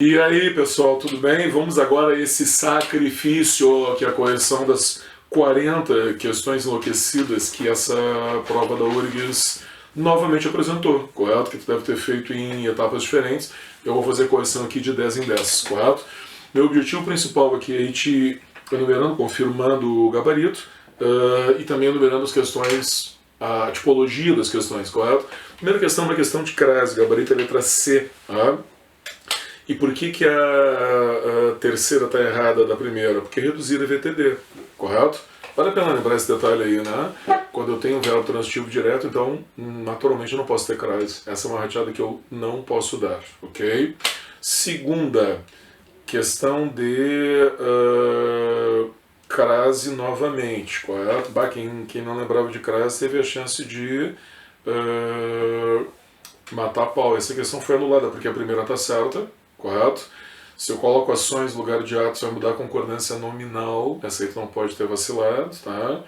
E aí, pessoal, tudo bem? Vamos agora a esse sacrifício, que é a correção das 40 questões enlouquecidas que essa prova da URGS novamente apresentou, correto? Que tu deve ter feito em etapas diferentes. Eu vou fazer a correção aqui de 10 em 10, correto? Meu objetivo principal aqui é ir te enumerando, confirmando o gabarito e também enumerando as questões, a tipologia das questões, correto? Primeira questão é uma questão de crase, gabarito é a letra C, tá? E por que a terceira está errada da primeira? Porque reduzir é VTD, correto? Vale a pena lembrar esse detalhe aí, né? Quando eu tenho um verbo transitivo direto, então naturalmente eu não posso ter crase. Essa é uma rateada que eu não posso dar, ok? Segunda, questão de crase novamente, correto? Bah, quem não lembrava de crase teve a chance de matar a pau. Essa questão foi anulada porque a primeira está certa, correto? Se eu coloco ações no lugar de atos, vai mudar a concordância nominal. Essa aí tu não pode ter vacilado, tá?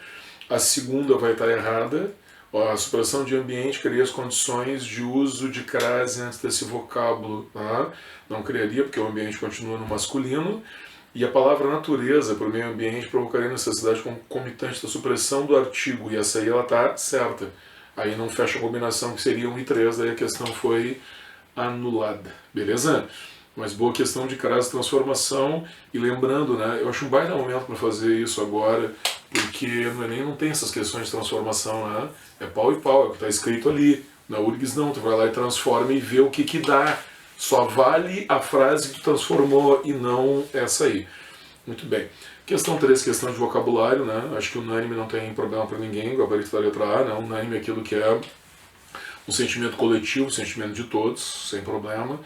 A segunda vai estar errada. Ó, a supressão de ambiente cria as condições de uso de crase antes desse vocábulo, tá? Não criaria, porque o ambiente continua no masculino. E a palavra natureza para o meio ambiente provocaria necessidade concomitante da supressão do artigo. E essa aí ela está certa. Aí não fecha a combinação, que seria 1 e 3, daí a questão foi anulada. Beleza? Mas boa questão de crase transformação. E lembrando, né, eu acho um baita momento para fazer isso agora, porque no Enem não tem essas questões de transformação, né? É pau e pau, é o que está escrito ali. Na URGS não, tu vai lá e transforma e vê o que dá. Só vale a frase que tu transformou e não essa aí. Muito bem. Questão 3, questão de vocabulário, né? Acho que o unânime não tem problema para ninguém, o gabarito da letra A, né? Unânime é aquilo que é um sentimento coletivo, um sentimento de todos, sem problema.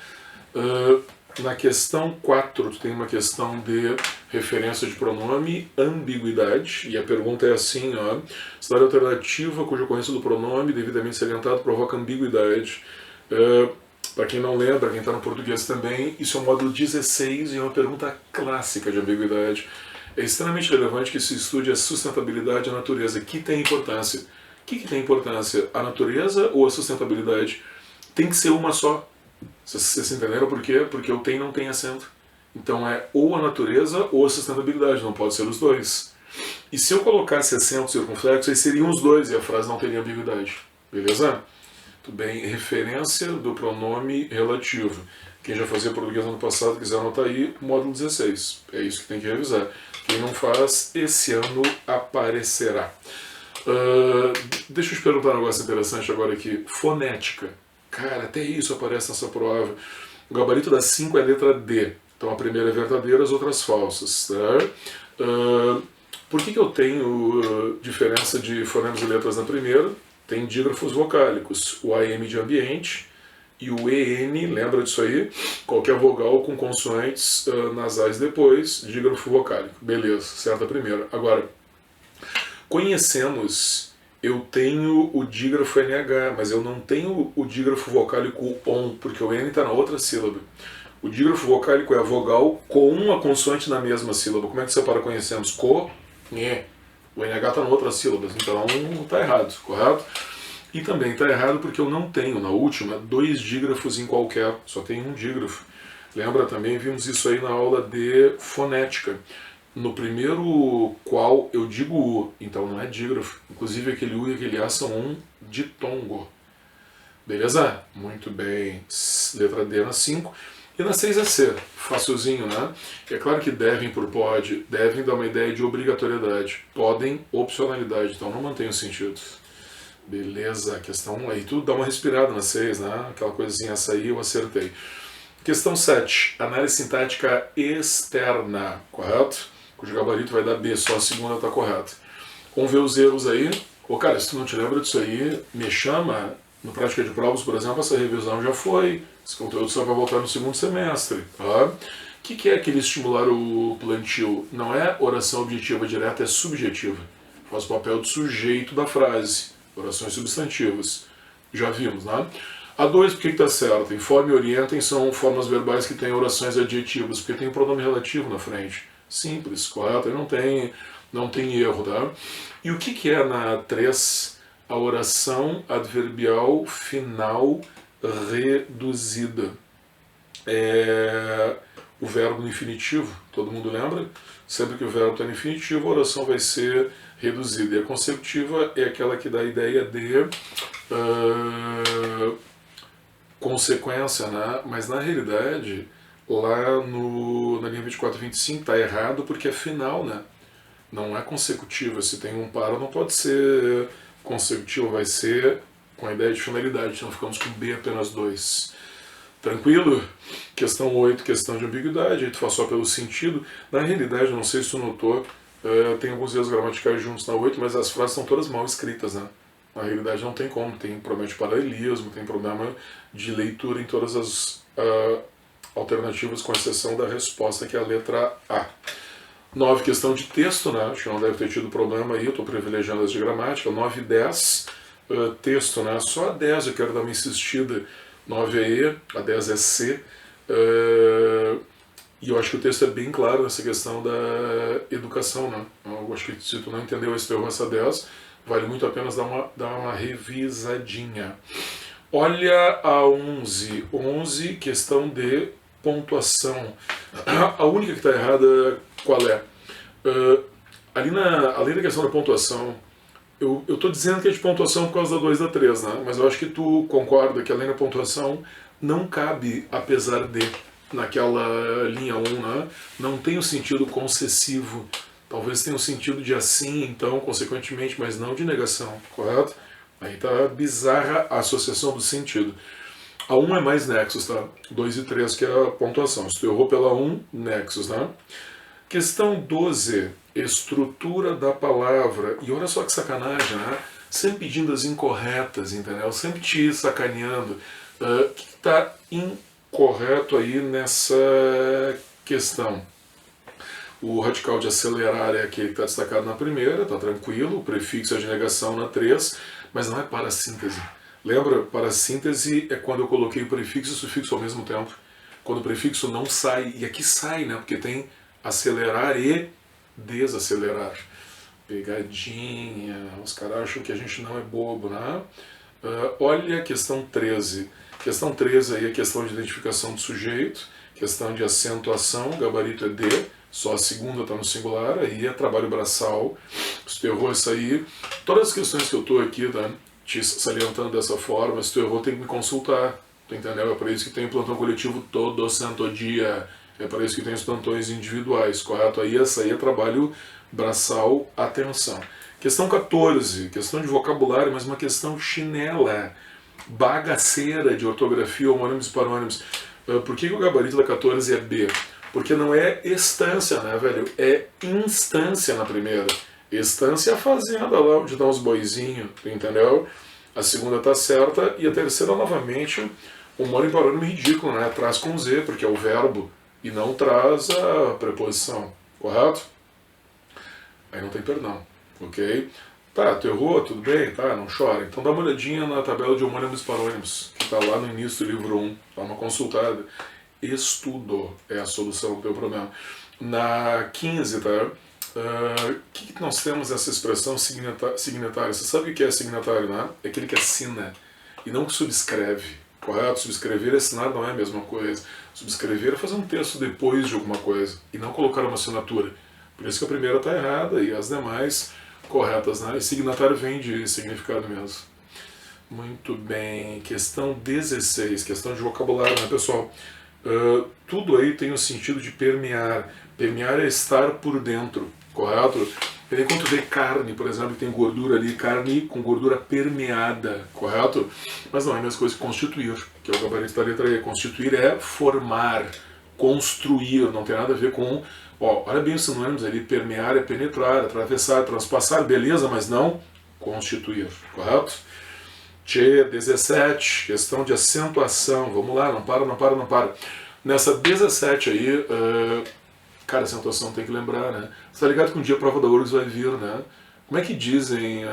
Na questão 4, tu tem uma questão de referência de pronome, ambiguidade, e a pergunta é assim, ó, cidade alternativa cuja ocorrência do pronome devidamente salientado provoca ambiguidade. Para quem não lembra, quem está no português também, isso é o módulo 16 e é uma pergunta clássica de ambiguidade. É extremamente relevante que se estude a sustentabilidade e a natureza, que tem importância. O que tem importância? A natureza ou a sustentabilidade? Tem que ser uma só. Vocês entenderam por quê? Porque o tem não tem acento. Então é ou a natureza ou a sustentabilidade, não pode ser os dois. E se eu colocasse acento circunflexo, aí seriam os dois e a frase não teria ambiguidade. Beleza? Tudo bem, referência do pronome relativo. Quem já fazia português no ano passado, quiser anotar aí, módulo 16. É isso que tem que revisar. Quem não faz, esse ano aparecerá. Deixa eu te perguntar um negócio interessante agora aqui. Fonética. Cara, até isso aparece nessa prova. O gabarito da 5 é a letra D. Então a primeira é verdadeira, as outras falsas. Tá? Por que eu tenho diferença de fonemas e letras na primeira? Tem dígrafos vocálicos, o AM de ambiente e o EN, lembra disso aí? Qualquer vogal com consoantes nasais depois, dígrafo vocálico. Beleza, certa a primeira. Agora, conhecemos, eu tenho o dígrafo NH, mas eu não tenho o dígrafo vocálico ON, porque o N está na outra sílaba. O dígrafo vocálico é a vogal com uma consoante na mesma sílaba. Como é que separa conhecemos? Co, nhe. O NH está em outras sílabas, então está errado, correto? E também está errado porque eu não tenho, na última, 2 dígrafos em qualquer, só tem um dígrafo. Lembra também, vimos isso aí na aula de fonética. No primeiro qual eu digo U, então não é dígrafo. Inclusive aquele U e aquele A são um ditongo. Beleza? Muito bem. Letra D na 5. E na 6 é C, facilzinho, né? É claro que devem por pode, devem dar uma ideia de obrigatoriedade. Podem, opcionalidade, então não mantém o sentido. Beleza, questão aí, tudo dá uma respirada na 6, né? Aquela coisinha, essa aí eu acertei. Questão 7, análise sintática externa, correto? Cujo gabarito vai dar B, só a segunda está correta. Vamos ver os erros aí. Ô cara, se tu não te lembra disso aí, me chama. No Prática de Provas, por exemplo, essa revisão já foi. Esse conteúdo só vai voltar no segundo semestre. Tá? O que é aquele estimular o plantio? Não é oração objetiva direta, é subjetiva. Faz o papel de sujeito da frase. Orações substantivas. Já vimos, né? A 2, por que está certo? Informe e orientem são formas verbais que têm orações adjetivas, porque tem um pronome relativo na frente. Simples, correto? Aí não tem erro, tá? E o que é na 3? A oração adverbial final reduzida. o verbo no infinitivo, todo mundo lembra? Sempre que o verbo está no infinitivo, a oração vai ser reduzida. E a consecutiva é aquela que dá a ideia de consequência, né? Mas na realidade, lá na linha 24 e 25 está errado porque é final, né? Não é consecutiva. Se tem um par, não pode ser consecutivo, vai ser com a ideia de finalidade, então ficamos com B apenas 2. Tranquilo? Questão 8, questão de ambiguidade, aí tu faz só pelo sentido. Na realidade, não sei se tu notou, tem alguns erros gramaticais juntos na 8, mas as frases estão todas mal escritas, né? Na realidade não tem como, tem problema de paralelismo, tem problema de leitura em todas as alternativas, com exceção da resposta, que é a letra A. 9, questão de texto, né? Acho que não deve ter tido problema aí, eu estou privilegiando as de gramática. 9 e 10, texto, né? Só a 10 eu quero dar uma insistida. 9 é E, a 10 é C. E eu acho que o texto é bem claro nessa questão da educação, né? Eu acho que se tu não entendeu esse termo, essa 10, vale muito a pena dar uma revisadinha. Olha a 11. 11, questão de pontuação. A única que está errada, qual é? Além da questão da pontuação, eu estou dizendo que é de pontuação por causa da 2 e da 3, né? Mas eu acho que tu concorda que além da pontuação não cabe apesar de naquela linha 1, né? Não tem o sentido concessivo. Talvez tenha o sentido de assim, então, consequentemente, mas não de negação, correto? Aí tá bizarra a associação do sentido. A 1 é mais nexus, tá? 2 e 3 que é a pontuação. Se tu errou pela 1, nexus, né? Questão 12, estrutura da palavra. E olha só que sacanagem, né? Sempre pedindo as incorretas, entendeu? Sempre te sacaneando. O que está incorreto aí nessa questão? O radical de acelerar é aquele que está destacado na primeira, tá tranquilo. O prefixo é de negação na 3, mas não é parassíntese. Lembra? Parassíntese é quando eu coloquei o prefixo e o sufixo ao mesmo tempo. Quando o prefixo não sai, e aqui sai, né? Porque tem acelerar e desacelerar. Pegadinha. Os caras acham que a gente não é bobo, né? Olha a questão 13. Questão 13 aí é a questão de identificação do sujeito, questão de acentuação, o gabarito é D, só a segunda está no singular, aí é trabalho braçal. Se tu errou isso aí, todas as questões que eu estou aqui, tá, te salientando dessa forma, se tu errou tem que me consultar, tu entendeu? É para isso que tem plantão coletivo todo santo dia, é para isso que tem os plantões individuais, correto? Aí essa aí é trabalho braçal, atenção. Questão 14, questão de vocabulário, mas uma questão chinela, bagaceira de ortografia, homônimos e parônimos. Por que o gabarito da 14 é B? Porque não é estância, né, velho? É instância na primeira. Estância é a fazenda lá onde dá uns boizinhos, entendeu? A segunda tá certa e a terceira, novamente, homônimo e parônimo ridículo, né? Traz com Z, porque é o verbo, e não traz a preposição, correto? Aí não tem perdão, ok? Tá, tu errou, tudo bem, tá, não chora. Então dá uma olhadinha na tabela de homônimos e parônimos, que tá lá no início do livro 1, dá uma consultada. Estudo é a solução do teu problema. Na 15, tá? O que nós temos essa expressão signatária? Você sabe o que é signatário, né? É aquele que assina e não que subscreve, correto? Subscrever e assinar não é a mesma coisa. Subscrever é fazer um texto depois de alguma coisa e não colocar uma assinatura. Por isso que a primeira está errada e as demais corretas, né? E signatário vem de significado mesmo. Muito bem. Questão 16, questão de vocabulário, né, pessoal? Tudo aí tem o sentido de permear. Permear é estar por dentro, correto? E aí quando tu vê carne, por exemplo, que tem gordura ali, carne com gordura permeada, correto? Mas não é a mesma coisa que constituir, que é o gabarito da letra E. Constituir é formar, construir, não tem nada a ver com... olha bem os sinônimos ali, permear é penetrar, atravessar, transpassar, beleza, mas não constituir, correto? 17, questão de acentuação, vamos lá, não para. Nessa 17 aí, cara, acentuação tem que lembrar, né? Você tá ligado que um dia a prova da URGS vai vir, né? Como é que dizem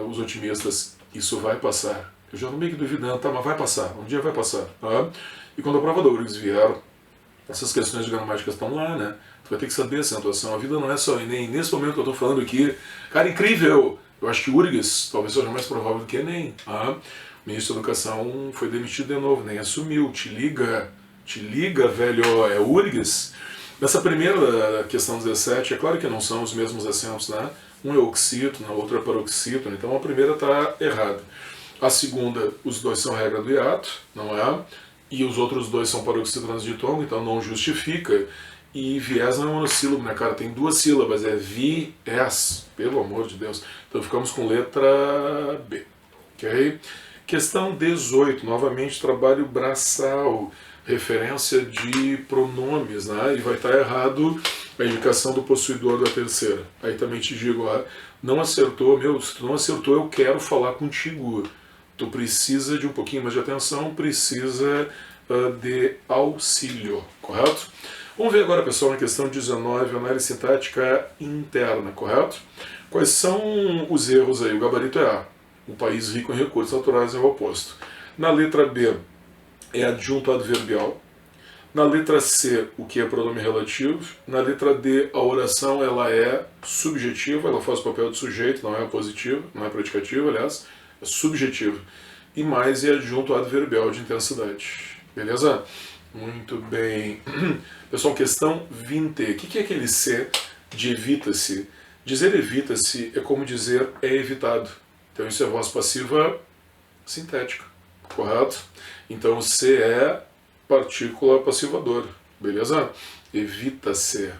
os otimistas? Isso vai passar. Eu já não meio que duvidando, tá, mas vai passar, um dia vai passar. Tá? E quando a prova da URGS vier, essas questões de gramática estão lá, né? Tu vai ter que saber a acentuação. A vida não é só Enem. Nesse momento que eu estou falando aqui, cara, incrível! Eu acho que URGS talvez seja mais provável do que Enem. O ministro da Educação foi demitido de novo, nem assumiu. Te liga, Te liga, velho, é URGS. Nessa primeira questão 17, é claro que não são os mesmos acentos, né? Um é oxítono, a outra é paroxítono, então a primeira está errada. A segunda, os dois são regra do hiato, não é? E os outros dois são paroxítonos de ditongo, então não justifica. E viés não é monossílabo, né, cara? Tem duas sílabas, é viés, pelo amor de Deus. Então ficamos com letra B, ok? Questão 18, novamente trabalho braçal, referência de pronomes, né? E vai estar errado a indicação do possuidor da terceira. Aí também te digo, ó, não acertou, meu, se tu não acertou, eu quero falar contigo. Tu precisa de um pouquinho mais de atenção, precisa de auxílio, correto? Vamos ver agora, pessoal, na questão 19, análise sintática interna, correto? Quais são os erros aí? O gabarito é A. Um país rico em recursos naturais é o oposto. Na letra B, é adjunto adverbial. Na letra C, o que é pronome relativo. Na letra D, a oração ela é subjetiva, ela faz o papel de sujeito, não é positiva, não é predicativa, aliás, é subjetiva. E mais é adjunto adverbial de intensidade. Beleza? Muito bem. Pessoal, questão 20. O que é aquele C de evita-se? Dizer evita-se é como dizer é evitado. Então isso é voz passiva sintética, correto? Então o C é partícula passivadora, beleza? Evita-se.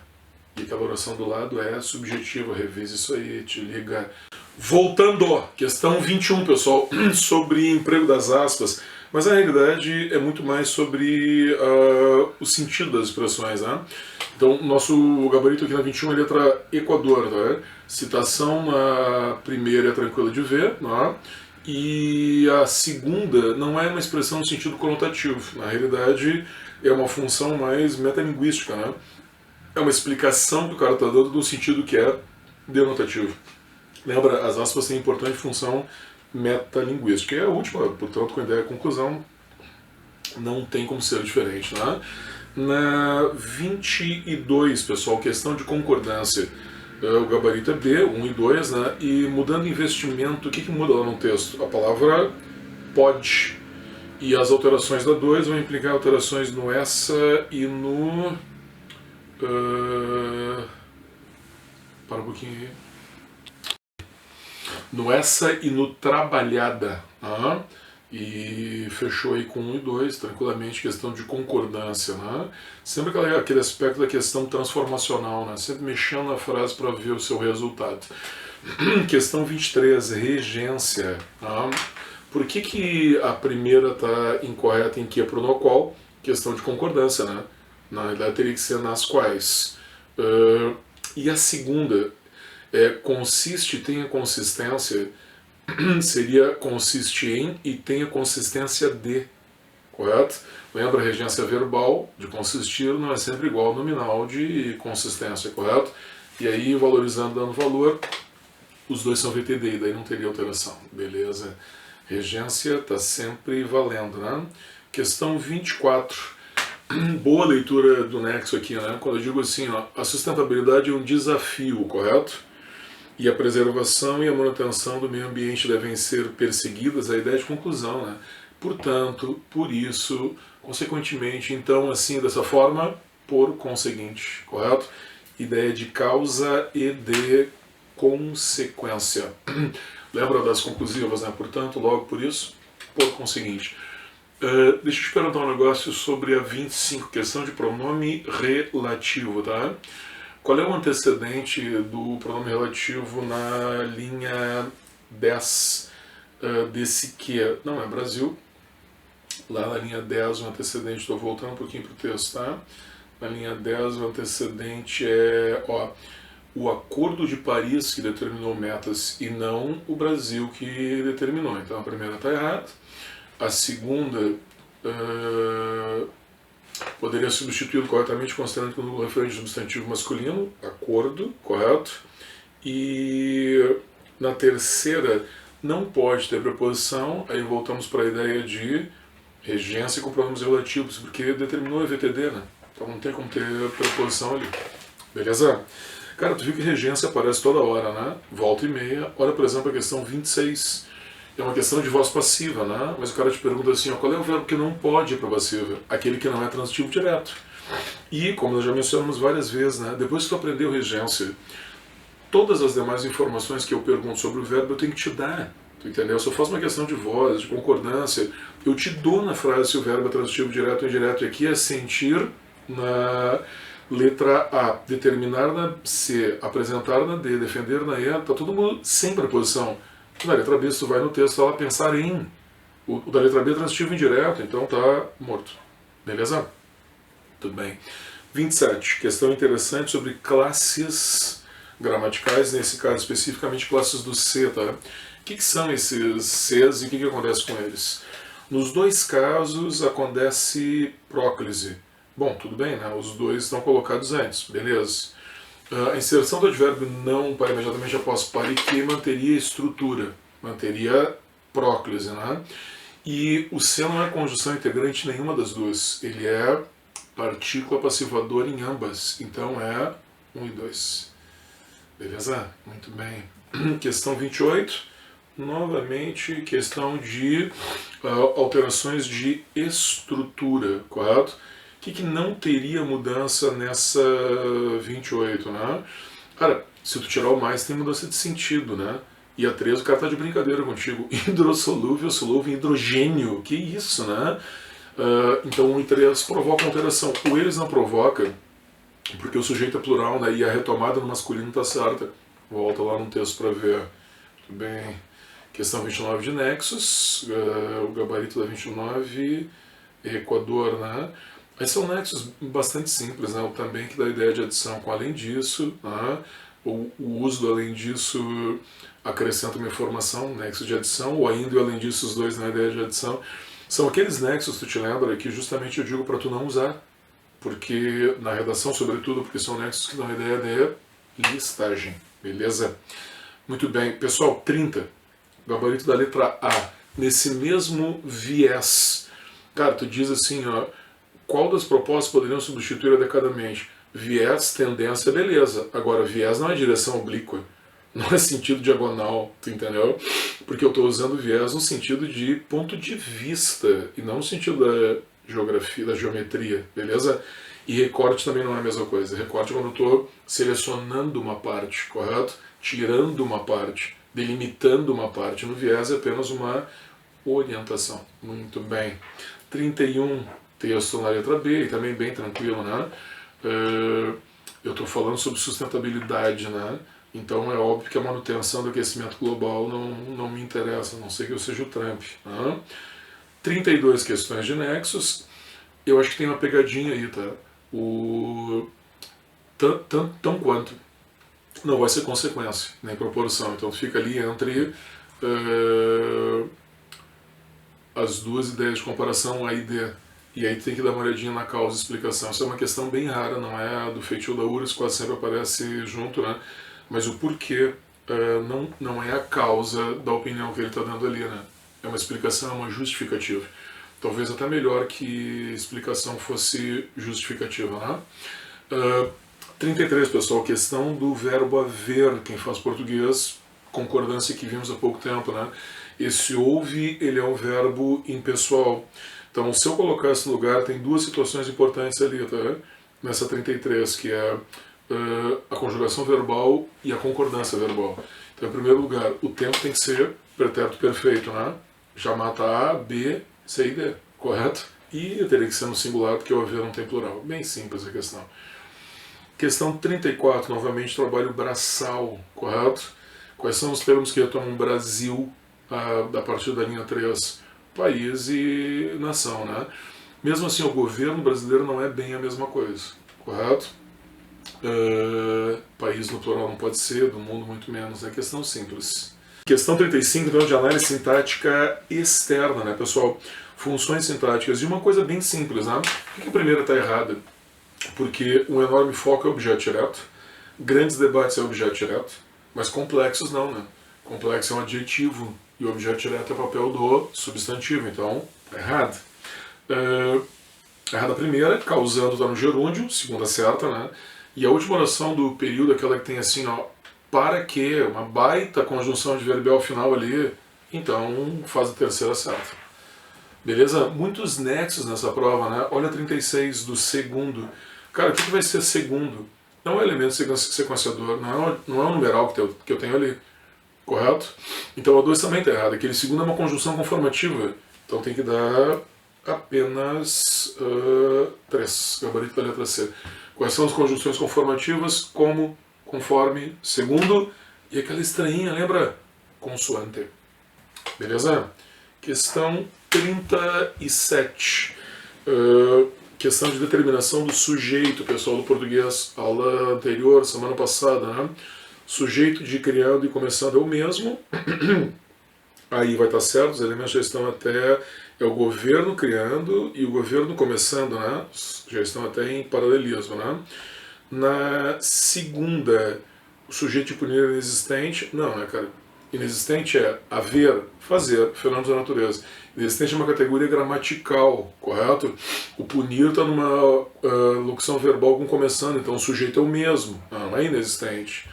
E aquela oração do lado é subjetiva, revisa isso aí, te liga. Voltando, questão 21, pessoal, sobre emprego das aspas. Mas na realidade é muito mais sobre o sentido das expressões, né? Então, nosso gabarito aqui na 21 é a letra Equador, tá? Citação na primeira é tranquila de ver, né? E a segunda não é uma expressão no sentido conotativo. Na realidade, é uma função mais metalinguística, né? É uma explicação que o cara está dando no sentido que é denotativo. Lembra, as aspas têm importante função metalinguística. E a última, portanto, com a ideia de conclusão, não tem como ser diferente, né? Na 22, pessoal, questão de concordância. O gabarito é B, 1 e 2, né? E mudando investimento, o que muda lá no texto? A palavra pode. E as alterações da 2 vão implicar alterações no essa e no... para um pouquinho aí. No essa e no trabalhada. E fechou aí com 1 e 2, tranquilamente, questão de concordância, né? Sempre aquele aspecto da questão transformacional, né? Sempre mexendo na frase para ver o seu resultado. Questão 23, regência. Por que a primeira está incorreta em que é pro no qual? Questão de concordância, né? Na verdade teria que ser nas quais. E a segunda, consiste, tem a consistência... seria consiste em e tem a consistência de, correto? Lembra, a regência verbal de consistir não é sempre igual ao nominal de consistência, correto? E aí, valorizando, dando valor, os dois são VTD, e daí não teria alteração, beleza? Regência está sempre valendo, né? Questão 24. Boa leitura do nexo aqui, né? Quando eu digo assim, ó, a sustentabilidade é um desafio, correto? E a preservação e a manutenção do meio ambiente devem ser perseguidas, a ideia de conclusão, né? Portanto, por isso, consequentemente, então, assim, dessa forma, por conseguinte, correto? Ideia de causa e de consequência. Lembra das conclusivas, né? Portanto, logo por isso, por conseguinte. Deixa eu te perguntar um negócio sobre a 25, questão de pronome relativo, tá? Qual é o antecedente do pronome relativo na linha 10 desse que? Não é Brasil. Lá na linha 10 o antecedente, estou voltando um pouquinho para o texto, tá? Na linha 10 o antecedente é o Acordo de Paris que determinou metas e não o Brasil que determinou. Então a primeira está errada. A segunda... poderia substituí-lo corretamente considerando que o referente substantivo masculino, acordo, correto? E na terceira não pode ter preposição, aí voltamos para a ideia de regência com pronomes relativos, porque determinou a VTD, né? Então não tem como ter preposição ali. Beleza? Cara, tu viu que regência aparece toda hora, né? Volta e meia. Olha, por exemplo, a questão 26. é uma questão de voz passiva, né? Mas o cara te pergunta assim, ó, qual é o verbo que não pode ir para passiva? Aquele que não é transitivo direto. E, como nós já mencionamos várias vezes, né? Depois que tu aprendeu regência, todas as demais informações que eu pergunto sobre o verbo eu tenho que te dar. Tu entendeu? Se eu faço uma questão de voz, de concordância, eu te dou na frase se o verbo é transitivo direto ou indireto. E aqui é sentir na letra A, determinar na C, apresentar na D, defender na E, tá todo mundo sem preposição. Na letra B, se tu vai no texto, ela pensar em. O da letra B é transitivo indireto, então tá morto. Beleza? Tudo bem. 27. Questão interessante sobre classes gramaticais, nesse caso especificamente classes do C, tá? O que são esses Cs e o que acontece com eles? Nos dois casos acontece próclise. Bom, tudo bem, né? Os dois estão colocados antes, beleza. A inserção do advérbio não para imediatamente após para e que manteria estrutura, manteria próclise, né? E o C não é conjunção integrante nenhuma das duas, ele é partícula passivadora em ambas, então é 1 e 2. Beleza? Muito bem. Questão 28. Novamente, questão de alterações de estrutura, correto? O que não teria mudança nessa 28, né? Cara, se tu tirar o mais, tem mudança de sentido, né? E a 3, o cara tá de brincadeira contigo. Hidrossolúvel, solúvel em hidrogênio. Que isso, né? Então 1 e 3 provocam alteração. O eles não provoca, porque o sujeito é plural, né? E a retomada no masculino tá certa. Volta lá no texto para ver. Tudo bem. Questão 29 de nexos, o gabarito da 29, Equador, né? Mas são nexos bastante simples, né? O também que dá ideia de adição com além disso, né? O uso do além disso acrescenta uma informação, nexo de adição, ou ainda e além disso os dois na ideia de adição. São aqueles nexos, tu te lembra, que justamente eu digo para tu não usar, porque na redação, sobretudo, porque são nexos que dão a ideia de listagem, beleza? Muito bem, pessoal, 30. Gabarito da letra A, nesse mesmo viés. Cara, tu diz assim, ó, qual das propostas poderiam substituir adequadamente? Viés, tendência, beleza. Agora, viés não é direção oblíqua, não é sentido diagonal, tu entendeu? Porque eu estou usando viés no sentido de ponto de vista, e não no sentido da geografia, da geometria, beleza? E recorte também não é a mesma coisa. Recorte é quando eu estou selecionando uma parte, correto? Tirando uma parte, delimitando uma parte. No viés é apenas uma orientação. Muito bem. 31, texto na letra B, e também bem tranquilo, né? Eu estou falando sobre sustentabilidade, né? Então é óbvio que a manutenção do aquecimento global não me interessa, a não ser que eu seja o Trump. Né? 32 questões de nexos. Eu acho que tem uma pegadinha aí, tá? Tão quanto não vai ser consequência, nem proporção. Então fica ali entre as duas ideias de comparação A e D. E aí tem que dar uma olhadinha na causa e explicação. Isso é uma questão bem rara, não é a do feitio da URSS, quase sempre aparece junto, né? Mas o porquê não é a causa da opinião que ele está dando ali, né? É uma explicação, é uma justificativa. Talvez até melhor que explicação fosse justificativa, né? 33, pessoal, questão do verbo haver, quem faz português, concordância que vimos há pouco tempo, né? Esse ouve, ele é um verbo impessoal. Então, se eu colocar esse lugar, tem duas situações importantes ali, tá? Nessa 33, que é a conjugação verbal e a concordância verbal. Então, em primeiro lugar, o tempo tem que ser pretérito perfeito, né? Já mata A, B, C e D, correto? E teria que ser no singular, porque o haver não tem plural. Bem simples a questão. Questão 34, novamente, trabalho braçal, correto? Quais são os termos que retomam Brasil a partir da linha 3? País e nação, né? Mesmo assim, o governo brasileiro não é bem a mesma coisa, correto? País no plural não pode ser, do mundo muito menos, é questão simples. Questão 35, então, de análise sintática externa, né, pessoal? Funções sintáticas. E uma coisa bem simples, né? Por que a primeira está errada? Porque um enorme foco é objeto direto, grandes debates é objeto direto, mas complexos não, né? Complexo é um adjetivo e o objeto direto é papel do substantivo, então é errado. Errada a primeira, causando está no gerúndio, segunda certa, né? E a última oração do período, aquela que tem assim, ó, para que, uma baita conjunção adverbial final ali, então faz a terceira certa. Beleza? Muitos nexos nessa prova, né? Olha 36 do segundo. Cara, o que vai ser segundo? Não é o elemento sequenciador, não é o numeral que eu tenho ali, correto? Então a 2 também está errada. Aquele segundo é uma conjunção conformativa, então tem que dar apenas 3, gabarito da letra C. Quais são as conjunções conformativas? Como, conforme, segundo, e aquela estranhinha, lembra? Consoante. Beleza? Questão 37. Questão de determinação do sujeito, pessoal do português, aula anterior, semana passada, né? Sujeito de criando e começando é o mesmo. Aí vai estar certo, os elementos já estão até... É o governo criando e o governo começando, né? Já estão até em paralelismo, né? Na segunda, o sujeito de punir é inexistente. Não, né, cara? Inexistente é haver, fazer, fenômenos da natureza. Inexistente é uma categoria gramatical, correto? O punir está numa locução verbal com começando, então o sujeito é o mesmo, não é inexistente.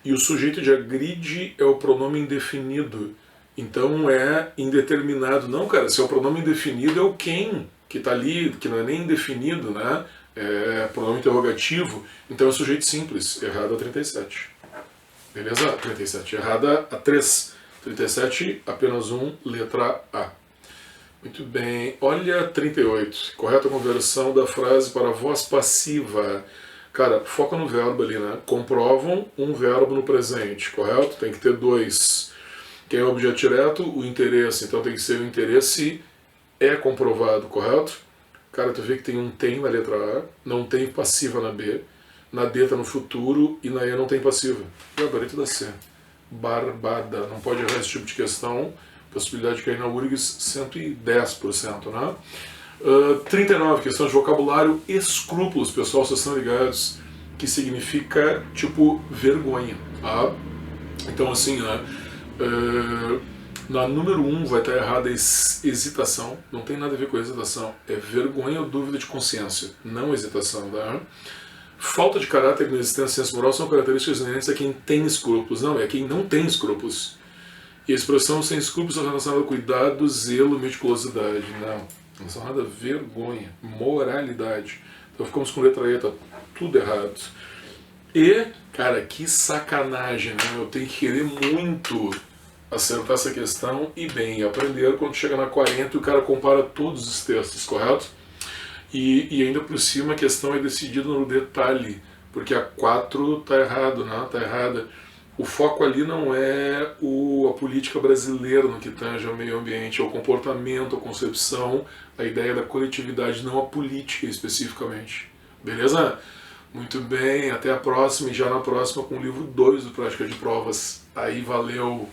E o sujeito de agride é o pronome indefinido, então é indeterminado. Não, cara, se é o pronome indefinido é o quem que está ali, que não é nem indefinido, né? É pronome interrogativo, então é o sujeito simples, errado a 37. Beleza? 37. Errada a 3. 37, apenas 1, letra A. Muito bem. Olha 38. Correta conversão da frase para voz passiva. Cara, foca no verbo ali, né? Comprovam um verbo no presente, correto? Tem que ter 2. Quem é o objeto direto? O interesse. Então tem que ser o interesse é comprovado, correto? Cara, tu vê que tem um tem na letra A, não tem passiva na B. Na D está no futuro e na E não tem passiva. Gabarito da C. Barbada. Não pode errar esse tipo de questão. Possibilidade de cair na URGS 110%, né? 39, questão de vocabulário. Escrúpulos, pessoal, vocês estão ligados, que significa tipo vergonha, tá? Então assim, né? Na número 1 vai estar errada hesitação. Não tem nada a ver com hesitação. É vergonha ou dúvida de consciência, não hesitação, tá? Falta de caráter e inexistência senso moral são características inerentes a quem tem escrúpulos. Não, é quem não tem escrúpulos. E a expressão sem escrúpulos é relacionada a cuidado, zelo, meticulosidade. Não, relacionada a vergonha, moralidade. Então ficamos com letra E, tá tudo errado. E, cara, que sacanagem, né? Eu tenho que querer muito acertar essa questão e bem, aprender quando chega na 40 e o cara compara todos os textos, correto? E ainda por cima a questão é decidida no detalhe, porque a 4 está errado, né? Tá errada. O foco ali não é a política brasileira no que tange ao meio ambiente, é o comportamento, a concepção, a ideia da coletividade, não a política especificamente. Beleza? Muito bem, até a próxima e já na próxima com o livro 2 do Prática de Provas. Aí valeu!